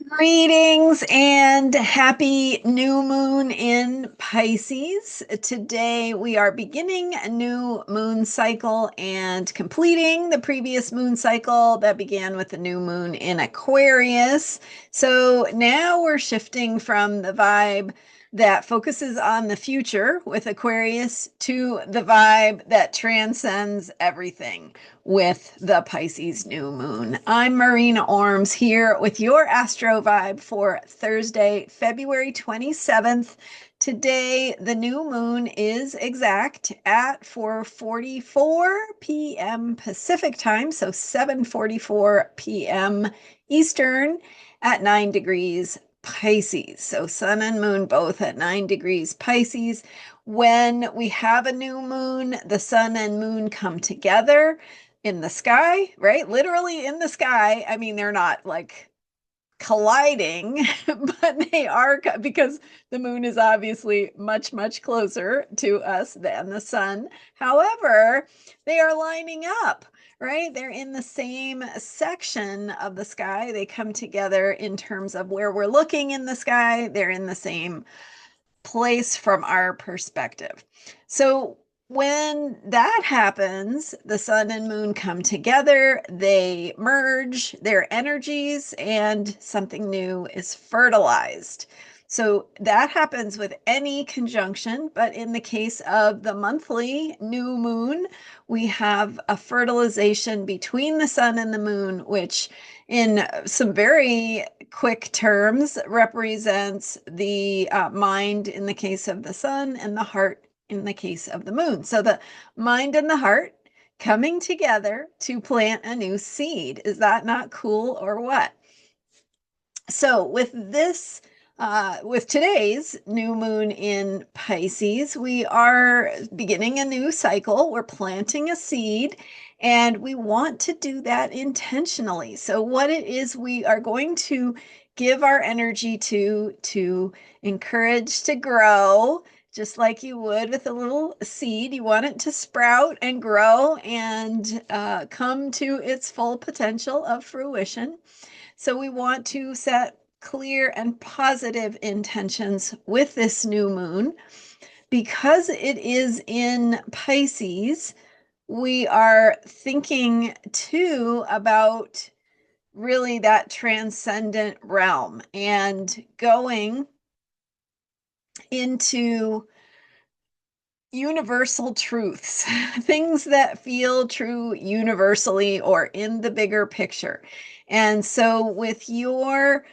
Greetings and happy new moon in Pisces. Today we are beginning a new moon cycle and completing the previous moon cycle that began with the new moon in Aquarius. So now we're shifting from the vibe that focuses on the future with Aquarius to the vibe that transcends everything with the Pisces new moon. I'm Marina Orms here with your Astro Vibe for Thursday, February 27th. Today, the new moon is exact at 4:44 p.m. Pacific time, so 7:44 p.m. Eastern at 9 degrees Pisces. So sun and moon both at 9 degrees Pisces. When we have a new moon, the sun and moon come together in the sky, right? Literally in the sky. I mean, they're not like colliding, but they are because the moon is obviously much, much closer to us than the sun. However, they are lining up, right? They're in the same section of the sky. They come together in terms of where we're looking in the sky. They're in the same place from our perspective. So when that happens, the sun and moon come together, they merge their energies, and something new is fertilized. So that happens with any conjunction, but in the case of the monthly new moon, we have a fertilization between the sun and the moon, which in some very quick terms represents the mind in the case of the sun and the heart in the case of the moon. So the mind and the heart coming together to plant a new seed. Is that not cool or what? So with today's new moon in Pisces, we are beginning a new cycle. We're planting a seed, and we want to do that intentionally. So what it is we are going to give our energy to encourage to grow, just like you would with a little seed. You want it to sprout and grow and come to its full potential of fruition. So we want to set clear and positive intentions with this new moon. Because it is in Pisces, we are thinking too about really that transcendent realm and going into universal truths, things that feel true universally or in the bigger picture. And so, with your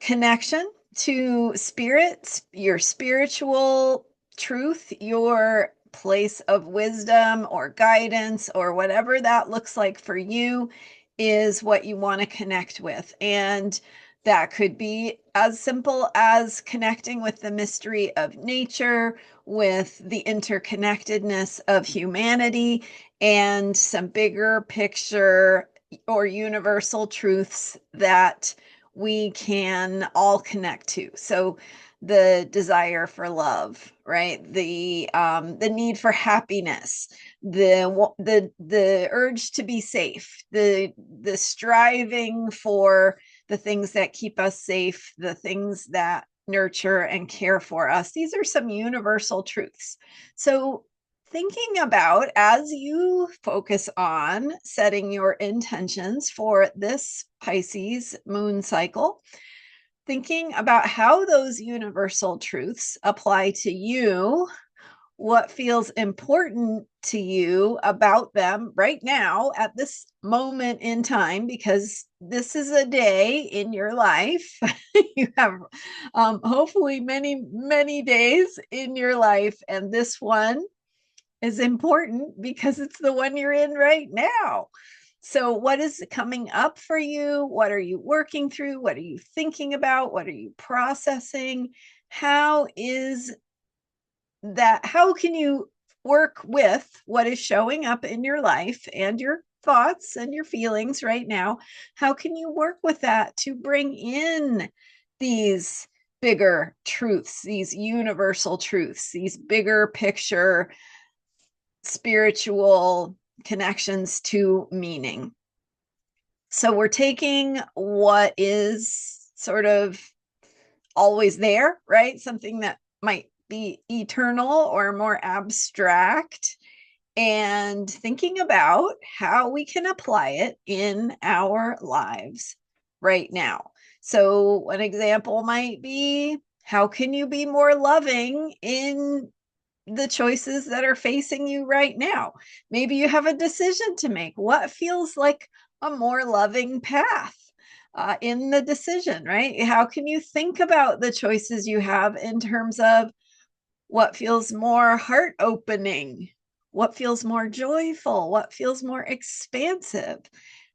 connection to spirit, your spiritual truth, your place of wisdom or guidance, or whatever that looks like for you, is what you want to connect with. And that could be as simple as connecting with the mystery of nature, with the interconnectedness of humanity, and some bigger picture or universal truths that we can all connect to. So the desire for love, right? The need for happiness, the urge to be safe, the striving for the things that keep us safe, the things that nurture and care for us. These are some universal truths. So thinking about, as you focus on setting your intentions for this Pisces moon cycle, thinking about how those universal truths apply to you, what feels important to you about them right now at this moment in time, because this is a day in your life. You have hopefully many, many days in your life, and this one is important because it's the one you're in right now. So, what is coming up for you? What are you working through? What are you thinking about? What are you processing? How is that? How can you work with what is showing up in your life and your thoughts and your feelings right now? How can you work with that to bring in these bigger truths, these universal truths, these bigger picture spiritual connections to meaning? So we're taking what is sort of always there, right? Something that might be eternal or more abstract, and thinking about how we can apply it in our lives right now. So, an example might be, how can you be more loving in the choices that are facing you right now? Maybe you have a decision to make. What feels like a more loving path in the decision, right? How can you think about the choices you have in terms of what feels more heart opening? What feels more joyful? What feels more expansive?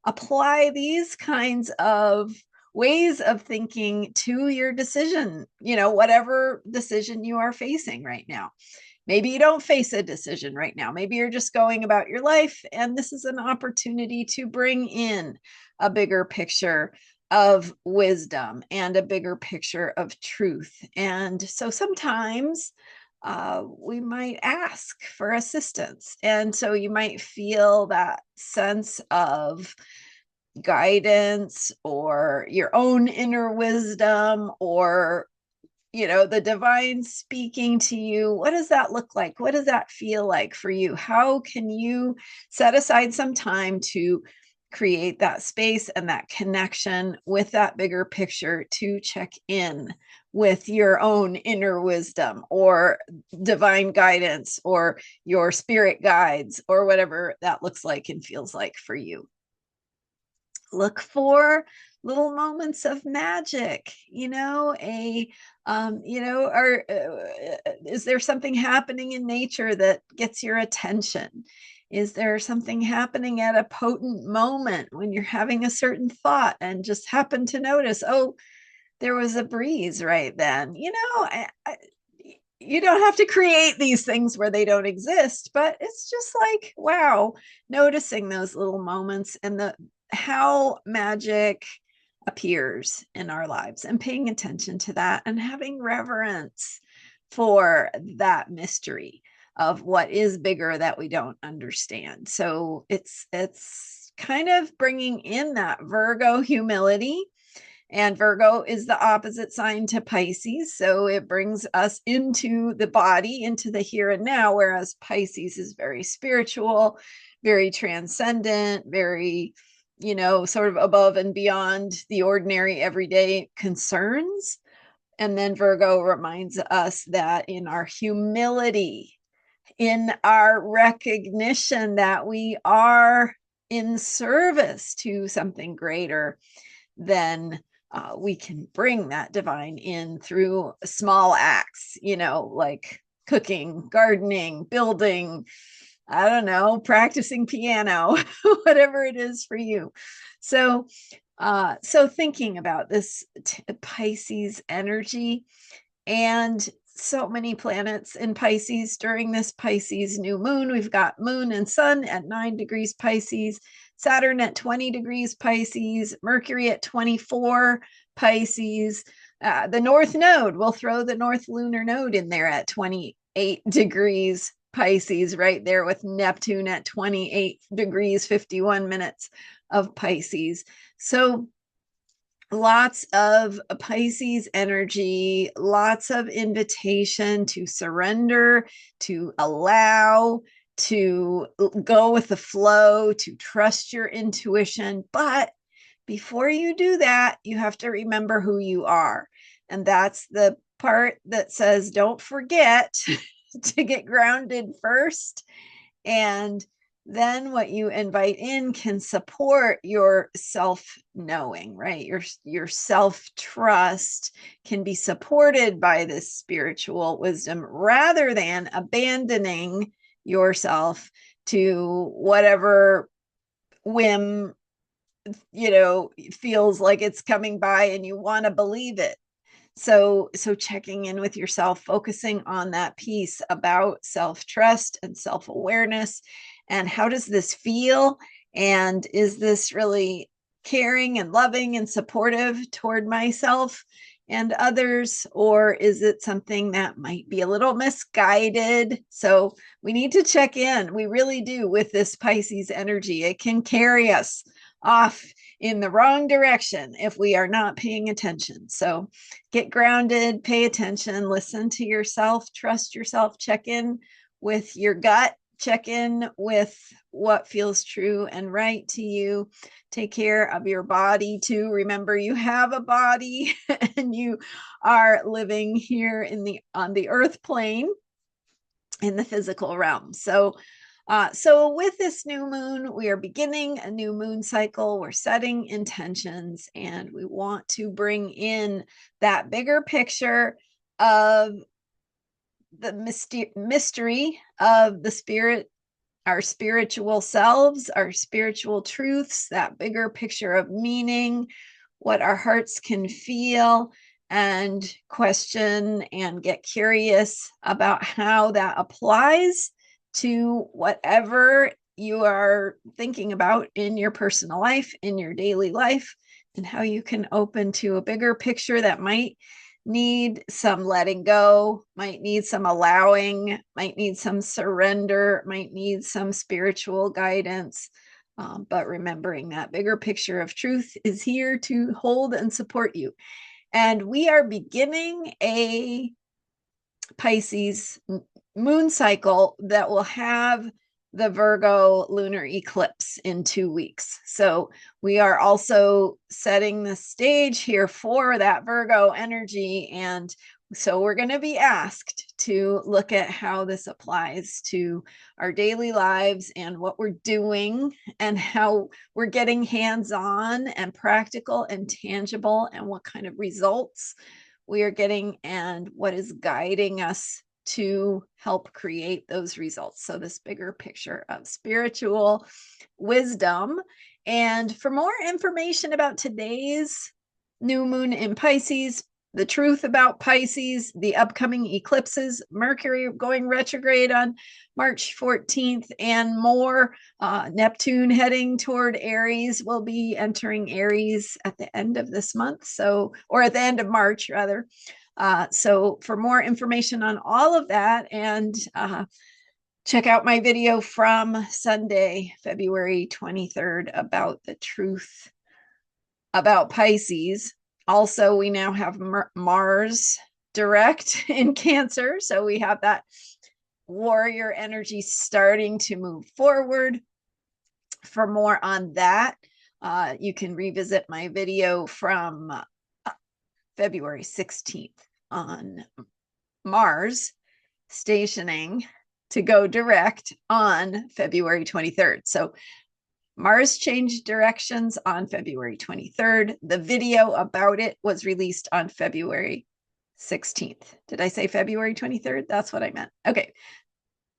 Apply these kinds of ways of thinking to your decision, whatever decision you are facing right now. Maybe you don't face a decision right now. Maybe you're just going about your life, and this is an opportunity to bring in a bigger picture of wisdom and a bigger picture of truth. And so sometimes we might ask for assistance. And so you might feel that sense of guidance or your own inner wisdom, or the divine speaking to you. What does that look like? What does that feel like for you? How can you set aside some time to create that space and that connection with that bigger picture, to check in with your own inner wisdom or divine guidance or your spirit guides, or whatever that looks like and feels like for you? Look for little moments of magic, or is there something happening in nature that gets your attention? Is there something happening at a potent moment when you're having a certain thought and just happen to notice, oh, there was a breeze right then? You don't have to create these things where they don't exist, but it's just like, wow, noticing those little moments and the how magic appears in our lives, and paying attention to that and having reverence for that mystery of what is bigger that we don't understand. So it's kind of bringing in that Virgo humility, and Virgo is the opposite sign to Pisces. So it brings us into the body, into the here and now, whereas Pisces is very spiritual, very transcendent, very, sort of above and beyond the ordinary everyday concerns. And then Virgo reminds us that in our humility, in our recognition that we are in service to something greater, then we can bring that divine in through small acts, like cooking, gardening, building, I don't know, practicing piano, whatever it is for you. So, so thinking about this Pisces energy, and so many planets in Pisces during this Pisces new moon. We've got moon and sun at 9 degrees Pisces, Saturn at 20 degrees Pisces, Mercury at 24 Pisces. The North Node, we'll throw the North Lunar Node in there at 28 degrees Pisces, right there with Neptune at 28 degrees, 51 minutes of Pisces. So lots of Pisces energy, lots of invitation to surrender, to allow, to go with the flow, to trust your intuition. But before you do that, you have to remember who you are. And that's the part that says, don't forget to get grounded first. And then what you invite in can support your self-knowing, right? Your self-trust can be supported by this spiritual wisdom, rather than abandoning yourself to whatever whim, feels like it's coming by and you want to believe it. So checking in with yourself, focusing on that piece about self-trust and self-awareness, and how does this feel, and is this really caring and loving and supportive toward myself and others, or is it something that might be a little misguided? So we need to check in, we really do, with this Pisces energy. It can carry us off in the wrong direction if we are not paying attention. So get grounded, pay attention, listen to yourself, trust yourself, check in with your gut, check in with what feels true and right to you. Take care of your body too. Remember, you have a body and you are living here on the earth plane in the physical realm. So with this new moon, we are beginning a new moon cycle. We're setting intentions, and we want to bring in that bigger picture of the mystery of the spirit, our spiritual selves, our spiritual truths, that bigger picture of meaning, what our hearts can feel, and question and get curious about how that applies to whatever you are thinking about in your personal life, in your daily life, and how you can open to a bigger picture that might need some letting go, might need some allowing, might need some surrender, might need some spiritual guidance. But remembering that bigger picture of truth is here to hold and support you. And we are beginning a Pisces moon cycle that will have the Virgo lunar eclipse in 2 weeks. So we are also setting the stage here for that Virgo energy. And so we're going to be asked to look at how this applies to our daily lives and what we're doing and how we're getting hands-on and practical and tangible, and what kind of results we are getting and what is guiding us to help create those results. So this bigger picture of spiritual wisdom. And for more information about today's new moon in Pisces, the truth about Pisces, the upcoming eclipses, Mercury going retrograde on March 14th, and more, Neptune heading toward Aries, will be entering Aries at the end of this month. So, or at the end of March rather. So for more information on all of that, and check out my video from Sunday, February 23rd, about the truth about Pisces. Also, we now have Mars direct in Cancer. So we have that warrior energy starting to move forward. For more on that, you can revisit my video from February 16th on Mars stationing to go direct on February 23rd. So Mars changed directions on February 23rd. The video about it was released on February 16th. Did I say February 23rd? That's what I meant. Okay.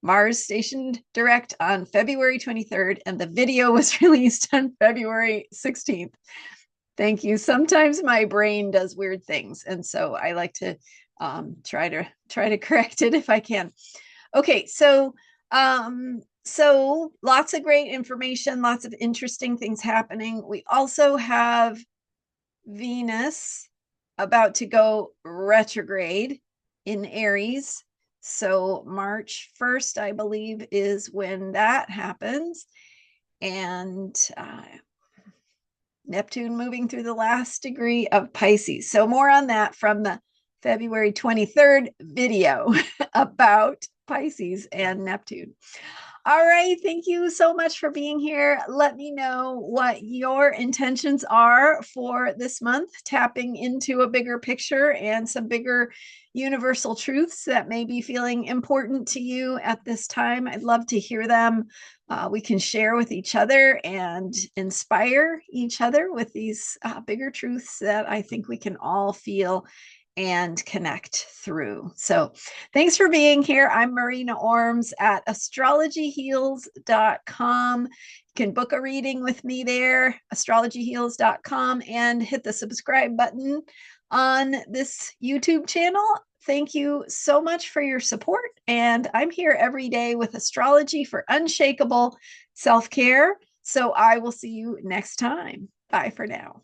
Mars stationed direct on February 23rd, and the video was released on February 16th. Thank you. Sometimes my brain does weird things, and so I like to try to correct it if I can. Okay, so lots of great information, lots of interesting things happening. We also have Venus about to go retrograde in Aries. So March 1st, I believe, is when that happens. And Neptune moving through the last degree of Pisces. So more on that from the February 23rd video about Pisces and Neptune. All right. Thank you so much for being here. Let me know what your intentions are for this month, tapping into a bigger picture and some bigger universal truths that may be feeling important to you at this time. I'd love to hear them. We can share with each other and inspire each other with these bigger truths that I think we can all feel and connect through. So thanks for being here. I'm Marina Orms at astrologyheals.com. You can book a reading with me there, astrologyheals.com, and hit the subscribe button on this YouTube channel. Thank you so much for your support. And I'm here every day with astrology for unshakable self-care. So I will see you next time. Bye for now.